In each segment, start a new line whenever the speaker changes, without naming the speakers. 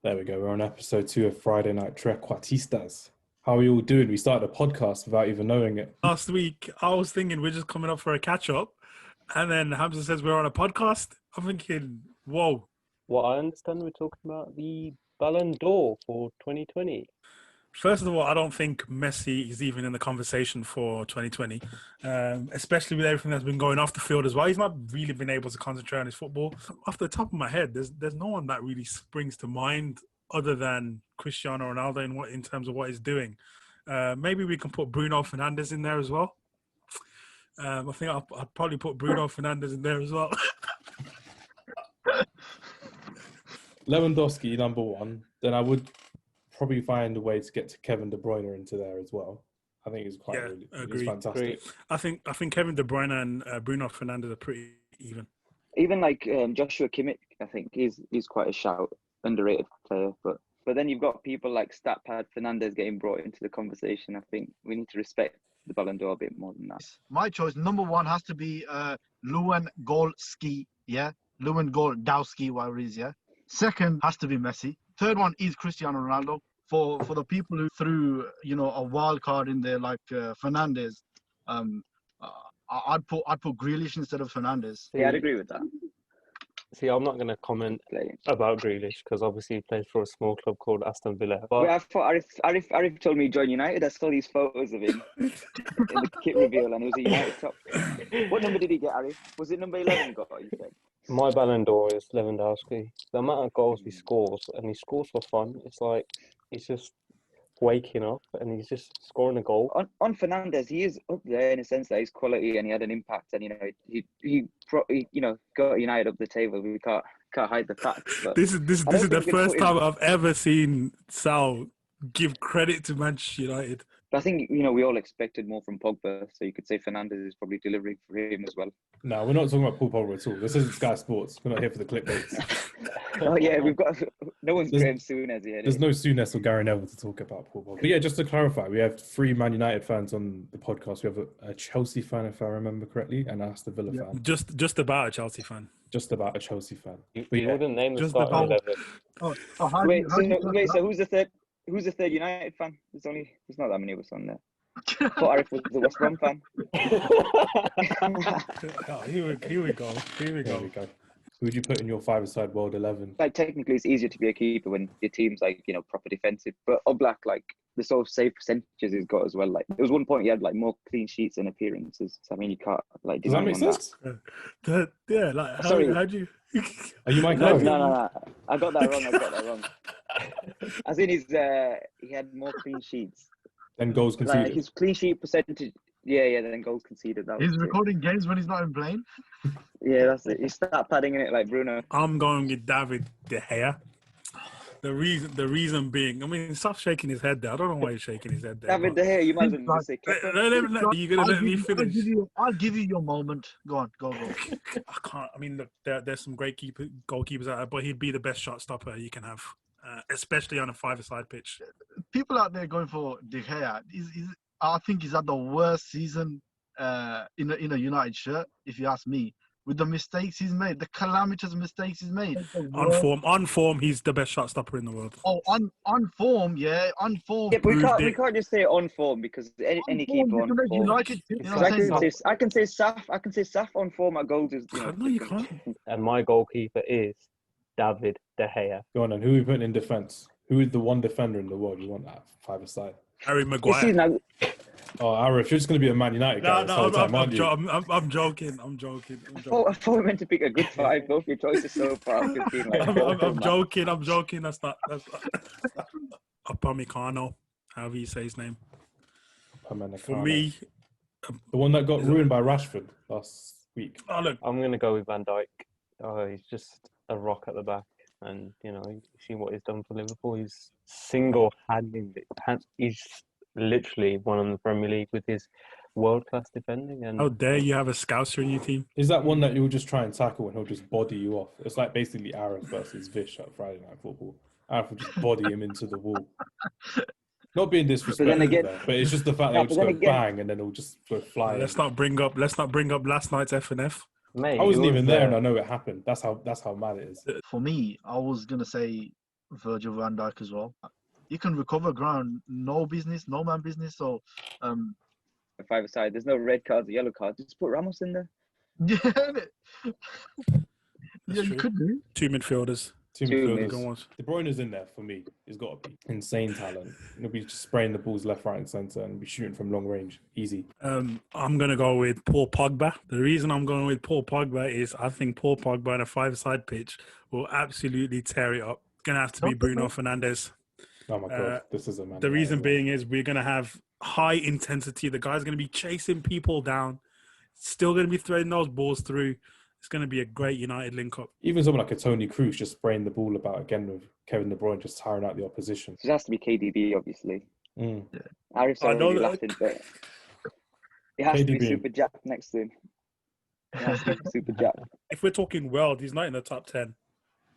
There we go. We're on episode 2 of Friday Night Trequartistas. How are we all doing? We started a podcast without even knowing it.
Last week, I was thinking we're just coming up for a catch-up. And then Hamza says we're on a podcast. I'm thinking, whoa.
Well, I understand we're talking about the Ballon d'Or for 2020.
First of all, I don't think Messi is even in the conversation for 2020, especially with everything that's been going off the field as well. He's not really been able to concentrate on his football. Off the top of my head, there's no one that really springs to mind other than Cristiano Ronaldo in terms of what he's doing. Maybe we can put Bruno Fernandes in there as well. I think I'd probably put Bruno Fernandes in there as well.
Lewandowski, number one. Then I would probably find a way to get to Kevin De Bruyne into there as well. I think he's he's fantastic.
I think Kevin De Bruyne and Bruno Fernandes are pretty even.
Even like Joshua Kimmich, I think he's quite a shout, underrated player. But then you've got people like Statpad Fernandez getting brought into the conversation. I think we need to respect the Ballon d'Or a bit more than that.
My choice, number one, has to be Lewandowski, yeah? Lewandowski, whatever it is, yeah? Second has to be Messi. Third one is Cristiano Ronaldo. For the people who threw, a wild card in there like Fernandes, I'd put Grealish instead of Fernandes.
Yeah, I'd agree with that.
See, I'm not going to comment about Grealish because obviously he plays for a small club called Aston Villa. But
I thought Arif told me he joined United. I saw these photos of him in the kit reveal and he was a United top. What number did he get, Arif? Was it number 11 got, you said?
my Ballon d'Or is Lewandowski. The amount of goals he scores, and he scores for fun, it's like he's just waking up and he's just scoring a goal.
On Fernandes, he is up there in a sense that he's quality and he had an impact, and he got United up the table. We can't hide the fact.
This is the first time I've ever seen Sal give credit to Manchester United.
But I think we all expected more from Pogba, so you could say Fernandes is probably delivering for him as well.
No, we're not talking about Paul Pogba at all. This isn't Sky Sports. We're not here for the clickbaits.
Oh yeah, we've got no one's Graham Souness here.
There's no Souness or Gary Neville to talk about Paul Pogba. But yeah, just to clarify, we have 3 Man United fans on the podcast. We have a Chelsea fan, if I remember correctly, and an Aston Villa fan.
Just about a Chelsea fan.
Just about a Chelsea fan.
You wouldn't name the starting 11.
So who's the third? Who's the third United fan? There's not that many of us on there. I thought Arif was the West Brom fan.
Here we go.
Who would you put in your 5-a-side World 11?
Like technically, it's easier to be a keeper when your team's like proper defensive. But Oblak, like the sort of save percentages he's got as well. Like there was one point he had like more clean sheets and appearances. So I mean, you can't like.
Does that make sense?
Yeah, like how do you?
Are you Mike?
No. I got that wrong. As in he had more clean sheets.
Then goals conceded.
Like his clean sheet percentage. Yeah. Then goals conceded.
He's recording games when he's not in playing.
Yeah, that's it. He start padding in it like Bruno.
I'm going with David De Gea. The reason being, I mean, stop shaking his head there. I don't know why he's shaking his head there.
David De Gea, you might as well just say.
You're gonna let me finish.
I'll give you your moment. Go on, go.
I can't. I mean, look, there's some great goalkeepers out there, but he'd be the best shot stopper you can have, especially on a 5-a-side pitch.
People out there going for De Gea. I think he's had the worst season in a United shirt, if you ask me. With the mistakes he's made, the calamitous mistakes he's made.
On form, he's the best shot stopper in the world.
Oh, on form, yeah, on form.
Yeah, but we can't just say on form because any keeper on form.
United,
I can say Saf on form at goals is.
No, you can't.
And my goalkeeper is David De Gea.
Go on, and who are we putting in defence? Who is the one defender in the world you want at 5-a-side?
Harry Maguire.
Oh, Arif, you're just going to be a Man United guy this whole time, aren't you?
I'm joking.
I thought we were meant to pick a good 5. Both your choices so far.
I'm joking. That's not Upamecano, however you say his name. For me,
the one that got ruined by Rashford last week.
Oh, look.
I'm going to go with Van Dijk. Oh, he's just a rock at the back. And, you see what he's done for Liverpool. He's single-handedly, he's literally won in the Premier League with his world-class defending. And
how dare you have a Scouser in your team?
Is that one that you'll just try and tackle and he'll just body you off? It's like basically Arif versus Vish at Friday Night Football. Arif will just body him into the wall. Not being disrespectful, but it's just the fact that he'll just go bang and then he'll just go flying.
Let's not bring up last night's FNF.
Mate, I wasn't even there and I know it happened. That's how mad it is.
For me, I was going to say Virgil van Dijk as well. He can recover ground, no man business. So,
A five-a-side. There's no red cards or yellow cards. Just put Ramos in there.
yeah,
That's
you
true.
could do.
Two midfielders.
Two
Two
midfielders.
mids.
Go on.
De Bruyne's in there for me. He's got to be insane talent. He'll be just spraying the balls left, right, and centre, and be shooting from long range, easy.
I'm going to go with Paul Pogba. The reason I'm going with Paul Pogba is I think Paul Pogba on a five-side pitch will absolutely tear it up. It's going to have to be Bruno Fernandes.
Oh my god, this is a man.
The reason being is we're going to have high intensity. The guy's going to be chasing people down, still going to be threading those balls through. It's going to be a great United link-up.
Even someone like a Tony Kroos just spraying the ball about again with Kevin De Bruyne just tiring out the opposition.
So it has to be KDB, obviously.
Mm.
Arif's
I know
already
that.
laughing, but it has to be
KDB.
Super Jack next to him. It has to be Super Jack.
If we're talking world, he's not in the top 10.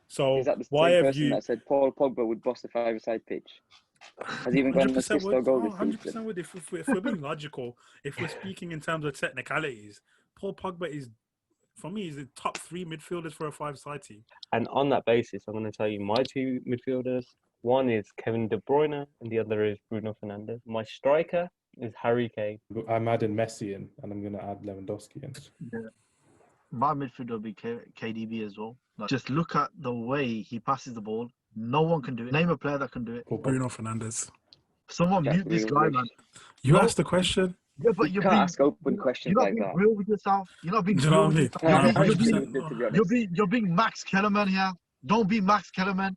So
Is that the
why
same
have
person
you...
that said Paul Pogba would boss the five-a-side pitch? Has he even got an
100%
assist or
would.
goal
Oh,
this
100%
season?
would. If we're being logical, if we're speaking in terms of technicalities, Paul Pogba is, for me, he's the top 3 midfielders for a five-side team.
And on that basis, I'm going to tell you my 2 midfielders. One is Kevin De Bruyne, and the other is Bruno Fernandes. My striker is Harry Kane.
I'm adding Messi in, and I'm going to add Lewandowski in.
Yeah. My midfield will be KDB as well. Like, just look at the way he passes the ball. No one can do it. Name a player that can do it.
Bruno Fernandes.
Someone
Jack
mute this guy,
Grealish.
man.
You
No.
asked the question.
Yeah, but
You
you're
can't
being,
ask open questions
you're not
like
being
that.
real with yourself. You're not being
Do you know
real
what I
with
mean?
yourself.
No,
You're
100%.
being,
to be honest.
you're being Max Kellerman here. Don't be Max Kellerman.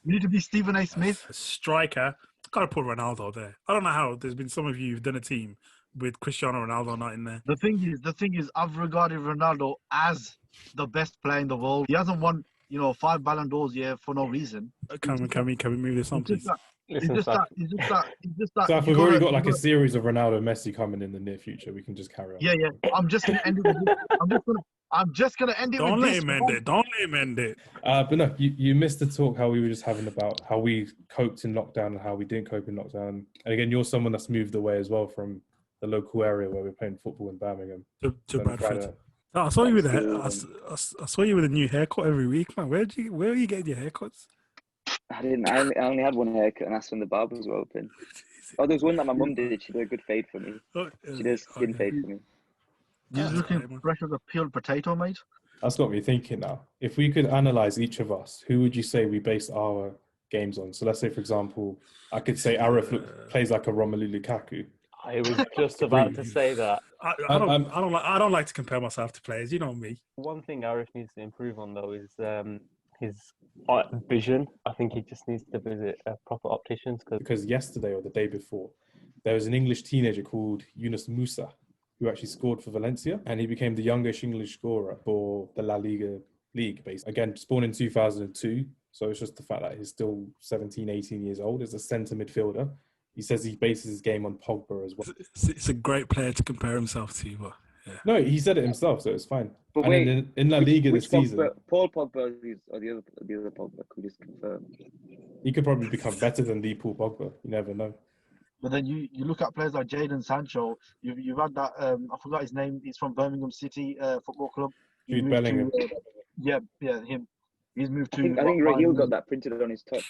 You need to be Stephen A. Smith.
A striker. Got to put Ronaldo there. I don't know how. There's been some of you who've done a team with Cristiano Ronaldo not in there.
The thing is, I've regarded Ronaldo as the best player in the world. He hasn't won, 5 Ballon d'Ors for no reason.
Can we move this on,
It's just
please?
that. It's
Listen,
just
Saf,
that. It's just that.
So if
you
we've already
gotta-
got like
you
a
gotta-
series of Ronaldo and Messi coming in the near future, we can just carry on.
Yeah. I'm just gonna end it with this. I'm just gonna end it
Don't
with
let
this.
him end it. Don't let him end it.
But no, you missed the talk how we were just having about how we coped in lockdown and how we didn't cope in lockdown. And again, you're someone that's moved away as well from the local area where we're playing football in Birmingham.
To
So
Bradford.
Friday-
No, I saw you with a
Absolutely.
I saw you with a new haircut every week, man. Where are you getting your haircuts?
I didn't. I only had one haircut, and that's when the barbers were open. Oh, there was one that my mum did. She did a good fade for me. She did a skin fade for me.
You're
That's
looking
right, man.
fresh as a peeled potato, mate.
That's got me thinking now. If we could analyze each of us, who would you say we base our games on? So let's say, for example, I could say Arif plays like a Romelu Lukaku.
I was just about to say that.
I don't like to compare myself to players. You know me.
One thing Arif needs to improve on, though, is his vision. I think he just needs to visit a proper opticians.
Because yesterday or the day before, there was an English teenager called Yunus Musah who actually scored for Valencia, and he became the youngest English scorer for the La Liga league. Basically, again, spawned in 2002. So it's just the fact that he's still 17, 18 years old as a centre midfielder. He says he bases his game on Pogba as well.
It's a great player to compare himself to, but yeah.
No, he said it himself, so it's fine.
But
And
wait,
in La Liga
which
this season,
Pogba, Paul Pogba or the other Pogba? Could you just confirm?
he could probably become better than the Paul Pogba. You never know.
But then you look at players like Jadon Sancho. You've had that. I forgot his name. He's from Birmingham City Football Club. He
Jude
moved
Bellingham.
to, yeah, him. He's moved to.
I think Raheel got that printed on his top.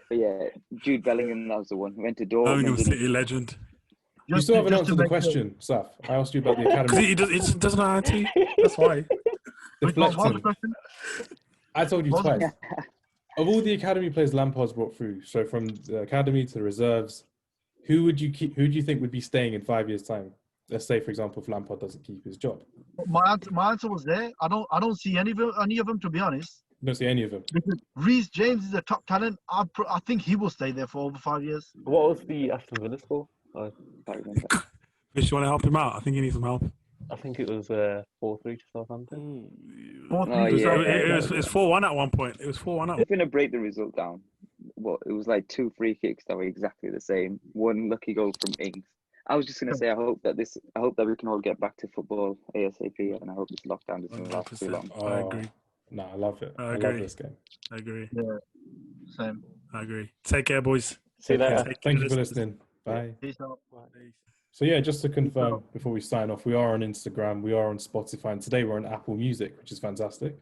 But yeah, Jude Bellingham, that was the one. He went to
Birmingham
Dortmund. didn't he?
City legend.
You still haven't answered the
make
question, Saf. I asked you about the
Because
academy.
he doesn't know how to. That's why.
What was the
Deflecting.
question?
I told you
What was
twice. Of all the academy players Lampard's brought through, so from the academy to the reserves, who would you keep? Who do you think would be staying in 5 years' time? Let's say, for example, if Lampard doesn't keep his job.
My answer was there. I don't see any of them, to be honest.
You don't see any of them.
Because Reece James is a top talent. I think he will stay there for over 5 years.
What was the Aston Villa score?
I can't remember.
Fish, you want to help him out? I think he needs some help.
I think it was 4-3 to Southampton.
Oh,
It was,
yeah.
it was 4-1 at one point. It was 4-1 at
They're going to break the result down. What, it was like 2 free kicks that were exactly the same. One lucky goal from Ings. I was just going to say, I hope that we can all get back to football ASAP, and I hope this lockdown doesn't last too long.
I agree.
No, I love it.
I
I love
agree.
this game.
I agree.
Yeah, same.
I agree. Take care, boys.
See you
Take care.
later.
Take
Thank
care,
you for
listeners.
listening. Bye.
Peace out.
So yeah, just to confirm before we sign off, we are on Instagram, we are on Spotify, and today we're on Apple Music, which is fantastic.